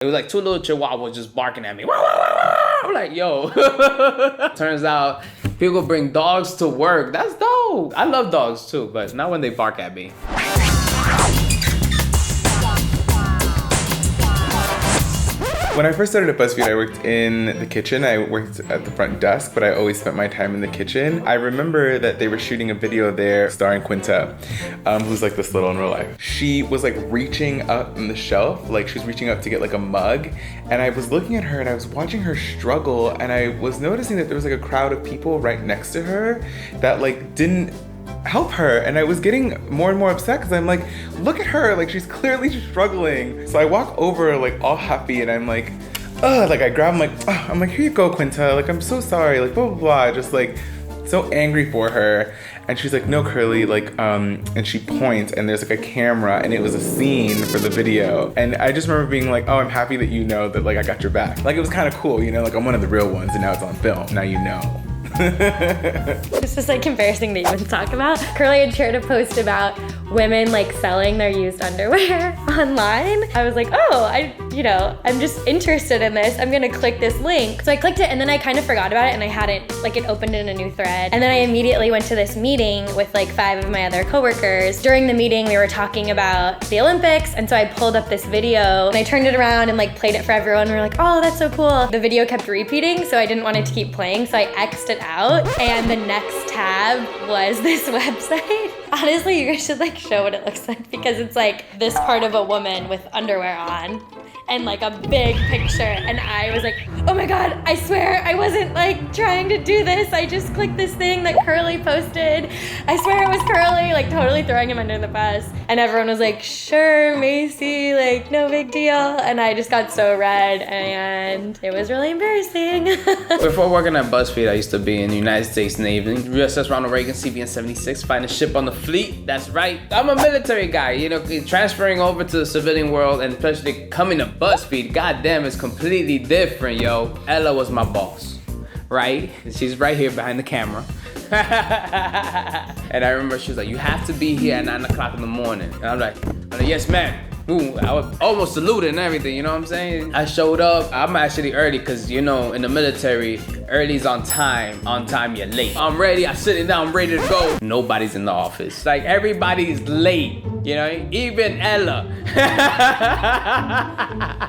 It was like 2 little chihuahuas just barking at me. I'm like, yo. Turns out people bring dogs to work. That's dope. I love dogs too, but not when they bark at me. When I first started at BuzzFeed, I worked in the kitchen. I worked at the front desk, but I always spent my time in the kitchen. I remember that they were shooting a video there starring Quinta, who's like this little in real life. She was like reaching up on the shelf, like she was reaching up to get like a mug. And I was looking at her and I was watching her struggle, and I was noticing that there was like a crowd of people right next to her that like didn't help her, and I was getting more and more upset because I'm like, look at her, like she's clearly struggling. So I walk over like all happy, and I'm like, like I grab him, like, I'm like, here you go, Quinta, like I'm so sorry, like blah blah blah, just like so angry for her. And she's like, no, Curly, like, and she points, and there's like a camera, and it was a scene for the video. And I just remember being like, oh, I'm happy that you know that like I got your back. Like it was kind of cool, you know, like I'm one of the real ones, and now it's on film. Now you know. This is like embarrassing to even talk about. Curly had shared a post about women like selling their used underwear online. I was like, oh, I'm just interested in this. I'm gonna click this link. So I clicked it, and then I kind of forgot about it, and I hadn't, like it opened in a new thread. And then I immediately went to this meeting with like 5 of my other coworkers. During the meeting, we were talking about the Olympics, and so I pulled up this video, and I turned it around and like played it for everyone. We were like, oh, that's so cool. The video kept repeating, so I didn't want it to keep playing, so I X'd it out, and the next tab was this website. Honestly, you guys should like show what it looks like, because it's like this part of a woman with underwear on and like a big picture, and I was like, oh my god, I swear I wasn't like trying to do this. I just clicked this thing that Curly posted. I swear it was Curly, like totally throwing him under the bus. And everyone was like, sure, Macy, like no big deal. And I just got so red, and it was really embarrassing. Before working at BuzzFeed, I used to be in the United States Navy, USS Ronald Reagan, CVN 76, find a ship on the fleet. That's right. I'm a military guy, you know, transferring over to the civilian world, and especially coming to BuzzFeed, goddamn, it's completely different, yo. Ella was my boss, right? She's right here behind the camera. And I remember she was like, you have to be here at 9 o'clock in the morning. And I'm like, yes, ma'am. Ooh, I was almost saluted and everything, you know what I'm saying? I showed up. I'm actually early because, you know, in the military, early's on time you're late. I'm ready, I'm sitting down, I'm ready to go. Nobody's in the office. Like, everybody's late, you know? Even Ella.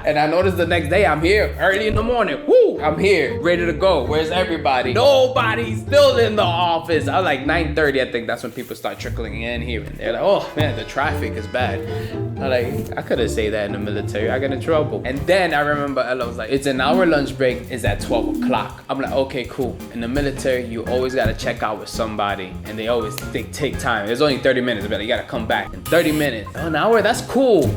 And I noticed the next day I'm here early in the morning. Woo, I'm here, ready to go. Where's everybody? Nobody's still in the office. I was like 9:30, I think that's when people start trickling in here. And they're like, oh man, the traffic is bad. I'm like, I couldn't say that in the military, I got in trouble. And then I remember Ella was like, it's an hour lunch break, it's at 12 o'clock. I'm like, okay, cool. In the military, you always gotta check out with somebody, and they take time. There's only 30 minutes, but you gotta come back in 30 minutes. Oh, an hour, that's cool.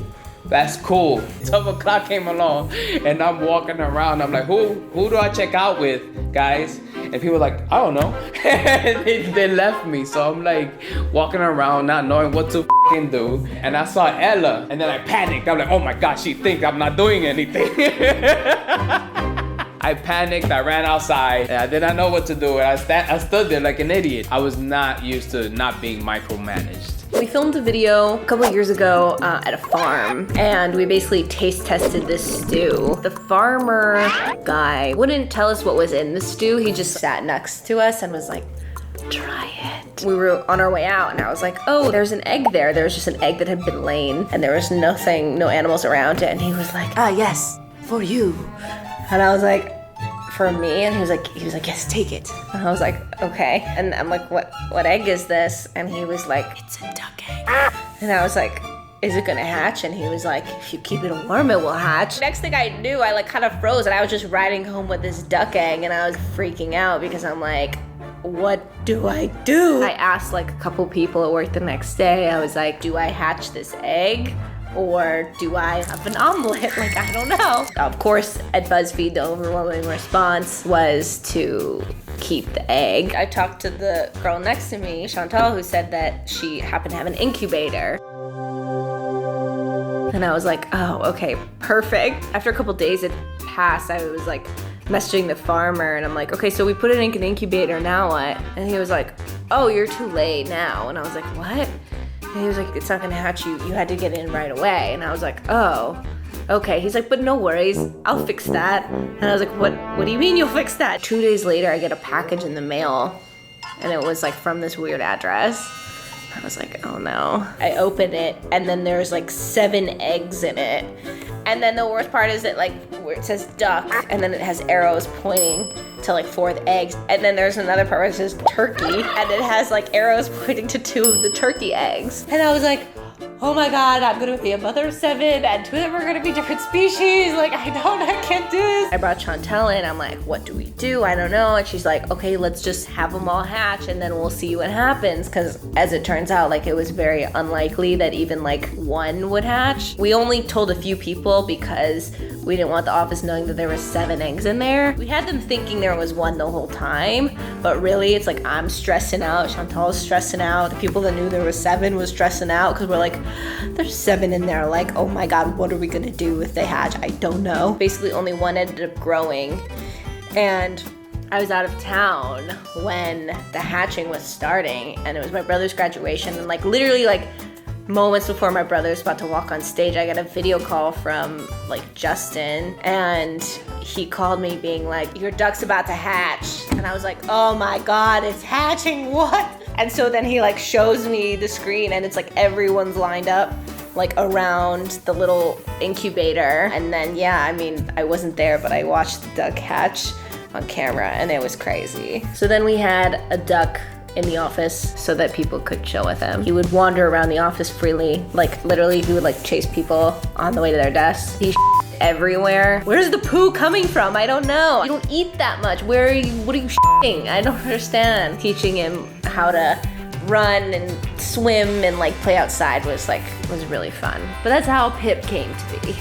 That's cool. 12 o'clock came along, and I'm walking around. I'm like, who do I check out with, guys? And people were like, I don't know. they left me. So I'm like walking around not knowing what to do. And I saw Ella, and then I panicked. I'm like, oh my God, she thinks I'm not doing anything. I panicked, I ran outside, and I did not know what to do. And I stood there like an idiot. I was not used to not being micromanaged. We filmed a video a couple years ago at a farm, and we basically taste tested this stew. The farmer guy wouldn't tell us what was in the stew. He just sat next to us and was like, try it. We were on our way out, and I was like, oh, there's an egg there. There was just an egg that had been laying, and there was no animals around it. And he was like, ah, yes, for you. And I was like, for me? And he was like, yes, take it. And I was like, okay. And I'm like, what egg is this? And he was like, it's a duck egg. And I was like, is it gonna hatch? And he was like, if you keep it warm, it will hatch. Next thing I knew, I like kind of froze, and I was just riding home with this duck egg, and I was freaking out because I'm like, what do I do? I asked like a couple people at work the next day. I was like, do I hatch this egg? Or do I have an omelet? Like, I don't know. Of course, at BuzzFeed, the overwhelming response was to keep the egg. I talked to the girl next to me, Chantal, who said that she happened to have an incubator. And I was like, oh, okay, perfect. After a couple days had passed, I was like messaging the farmer, and I'm like, okay, so we put it in an incubator, now what? And he was like, oh, you're too late now. And I was like, what? And he was like, it's not gonna hatch, you had to get in right away. And I was like, oh. okay. He's like, but no worries, I'll fix that. And I was like, what do you mean you'll fix that? 2 days later, I get a package in the mail, and it was like from this weird address. I was like, oh no. I open it, and then there's like 7 eggs in it. And then the worst part is that like where it says duck, and then it has arrows pointing to like 4 of the eggs. And then there's another part where it says turkey, and it has like arrows pointing to 2 of the turkey eggs. And I was like, oh my God, I'm gonna be a mother of 7, and 2 of them are gonna be different species. Like, I can't do this. I brought Chantel in, I'm like, what do we do? I don't know. And she's like, okay, let's just have them all hatch, and then we'll see what happens. Cause as it turns out, like it was very unlikely that even like 1 would hatch. We only told a few people because we didn't want the office knowing that there was 7 eggs in there. We had them thinking there was 1 the whole time, but really it's like I'm stressing out, Chantal's stressing out, the people that knew there was 7 was stressing out because we're like, there's 7 in there. Like, oh my God, what are we gonna do if they hatch? I don't know. Basically, only 1 ended up growing. And I was out of town when the hatching was starting, and it was my brother's graduation. And like literally like moments before my brother's about to walk on stage, I got a video call from like Justin, and he called me being like, your duck's about to hatch. And I was like, oh my God, it's hatching, what? And so then he like shows me the screen, and it's like everyone's lined up like around the little incubator. And then, yeah, I mean, I wasn't there, but I watched the duck hatch on camera, and it was crazy. So then we had a duck in the office so that people could chill with him. He would wander around the office freely. Like literally he would like chase people on the way to their desks. He everywhere. Where's the poo coming from? I don't know. You don't eat that much. What are you shitting? I don't understand. Teaching him how to run and swim and like play outside was really fun. But that's how Pip came to be.